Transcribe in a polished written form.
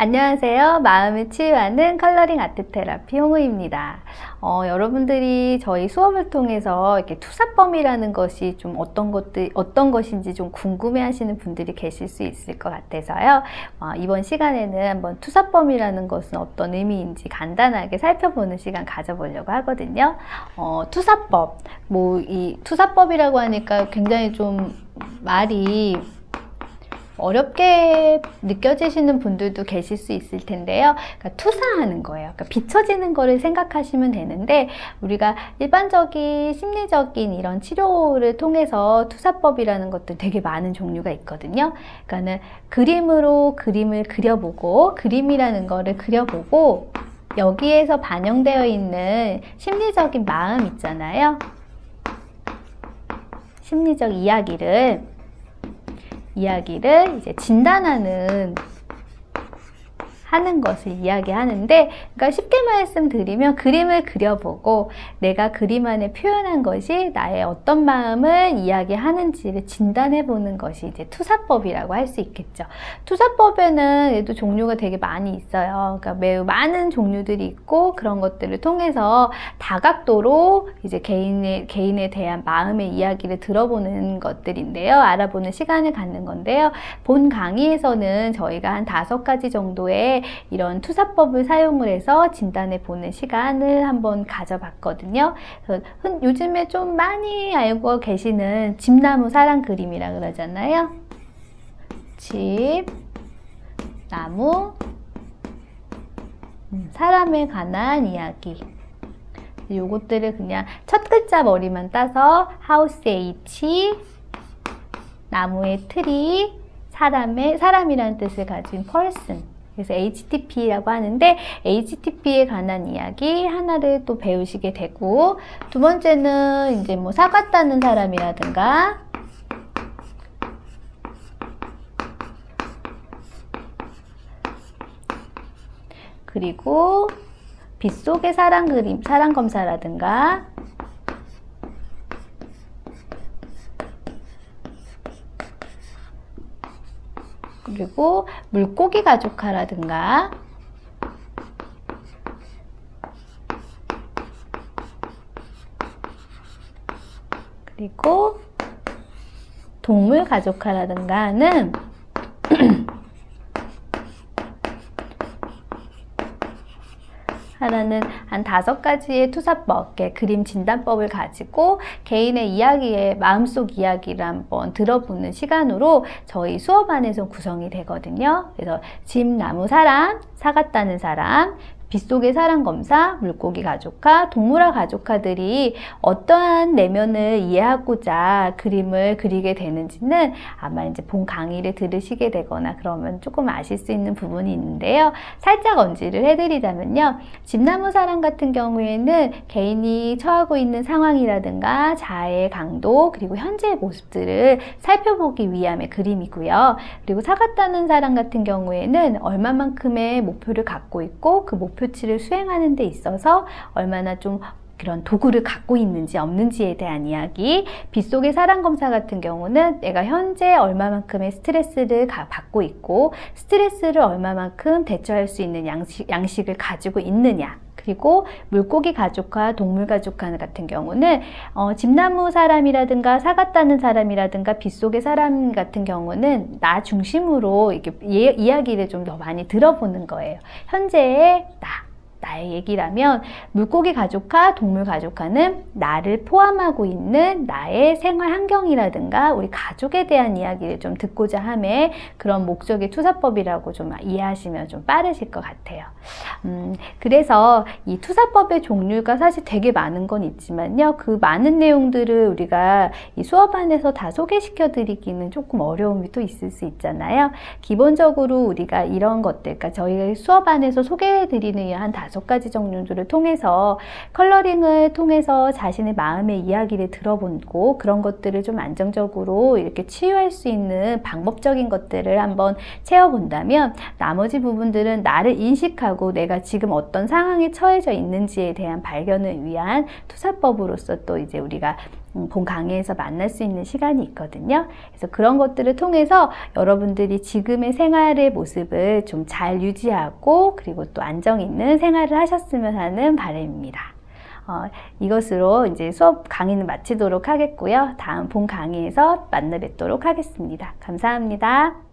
안녕하세요. 마음을 치유하는 컬러링 아트 테라피 홍우입니다. 여러분들이 저희 수업을 통해서 이렇게 투사법이라는 것이 좀 어떤 것인지 좀 궁금해 하시는 분들이 계실 수 있을 것 같아서요. 이번 시간에는 한번 투사법이라는 것은 어떤 의미인지 간단하게 살펴보는 시간 가져보려고 하거든요. 투사법. 이 투사법이라고 하니까 굉장히 좀 말이 어렵게 느껴지시는 분들도 계실 수 있을 텐데요. 그러니까 투사하는 거예요. 그러니까 비춰지는 거를 생각하시면 되는데, 우리가 일반적인 심리적인 이런 치료를 통해서 투사법이라는 것도 되게 많은 종류가 있거든요. 그러니까는 그림으로 그림을 그려보고, 그림이라는 거를 그려보고, 여기에서 반영되어 있는 심리적인 마음 있잖아요. 심리적 이야기를 이제 진단하는 것을 이야기하는데, 그러니까 쉽게 말씀드리면 그림을 그려보고 내가 그림 안에 표현한 것이 나의 어떤 마음을 이야기하는지를 진단해보는 것이 이제 투사법이라고 할 수 있겠죠. 투사법에는 얘도 종류가 되게 많이 있어요. 그러니까 매우 많은 종류들이 있고, 그런 것들을 통해서 다각도로 이제 개인에 대한 마음의 이야기를 들어보는 것들인데요. 알아보는 시간을 갖는 건데요. 본 강의에서는 저희가 한 5가지 정도의 이런 투사법을 사용을 해서 진단해 보는 시간을 한번 가져봤거든요. 그래서 요즘에 좀 많이 알고 계시는 집나무 사랑 그림이라 그러잖아요. 집, 나무, 사람에 관한 이야기. 요것들을 그냥 첫 글자 머리만 따서 하우스의 H, 나무의 트리, 사람이라는 뜻을 가진 person. 그래서 HTP라고 하는데, HTP에 관한 이야기 하나를 또 배우시게 되고, 두 번째는 이제 뭐 사과 따는 사람이라든가, 그리고 빗속의 사랑 그림, 사랑 검사라든가, 그리고 물고기 가족화라든가, 그리고 동물 가족화라든가 하는 하나는 한 5가지의 투사법, 그림 진단법을 가지고 개인의 이야기에 마음속 이야기를 한번 들어보는 시간으로 저희 수업 안에서 구성이 되거든요. 그래서 집, 나무, 사람, 사과 따는 사람, 빗속의 사랑 검사, 물고기 가족화, 동물화 가족화들이 어떠한 내면을 이해하고자 그림을 그리게 되는지는 아마 이제 본 강의를 들으시게 되거나 그러면 조금 아실 수 있는 부분이 있는데요. 살짝 언지를 해드리자면요. 집나무 사람 같은 경우에는 개인이 처하고 있는 상황이라든가 자아의 강도, 그리고 현재의 모습들을 살펴보기 위함의 그림이고요. 그리고 사과 따는 사람 같은 경우에는 얼마만큼의 목표를 갖고 있고, 그 목표치를 수행하는 데 있어서 얼마나 좀 그런 도구를 갖고 있는지 없는지에 대한 이야기. 빗속의 사랑 검사 같은 경우는 내가 현재 얼마만큼의 스트레스를 받고 있고, 스트레스를 얼마만큼 대처할 수 있는 양식을 가지고 있느냐. 그리고 물고기 가족화, 동물 가족화 같은 경우는 집나무 사람이라든가 사과 따는 사람이라든가 빗속의 사람 같은 경우는 나 중심으로 이렇게 이야기를 좀 더 많이 들어보는 거예요. 현재의 나의 얘기라면, 물고기 가족화, 동물 가족화는 나를 포함하고 있는 나의 생활 환경이라든가 우리 가족에 대한 이야기를 좀 듣고자 함에 그런 목적의 투사법이라고 좀 이해하시면 좀 빠르실 것 같아요. 그래서 이 투사법의 종류가 사실 되게 많은 건 있지만요. 그 많은 내용들을 우리가 이 수업 안에서 다 소개시켜 드리기는 조금 어려움이 또 있을 수 있잖아요. 기본적으로 우리가 이런 것들, 그러니까 저희가 수업 안에서 소개해 드리는 이 한 5가지 종류들을 통해서 컬러링을 통해서 자신의 마음의 이야기를 들어보고, 그런 것들을 좀 안정적으로 이렇게 치유할 수 있는 방법적인 것들을 한번 채워본다면, 나머지 부분들은 나를 인식하고 내가 지금 어떤 상황에 처해져 있는지에 대한 발견을 위한 투사법으로서 또 이제 우리가 본 강의에서 만날 수 있는 시간이 있거든요. 그래서 그런 것들을 통해서 여러분들이 지금의 생활의 모습을 좀 잘 유지하고 그리고 또 안정 있는 생활을 하셨으면 하는 바람입니다. 이것으로 이제 수업 강의는 마치도록 하겠고요. 다음 본 강의에서 만나 뵙도록 하겠습니다. 감사합니다.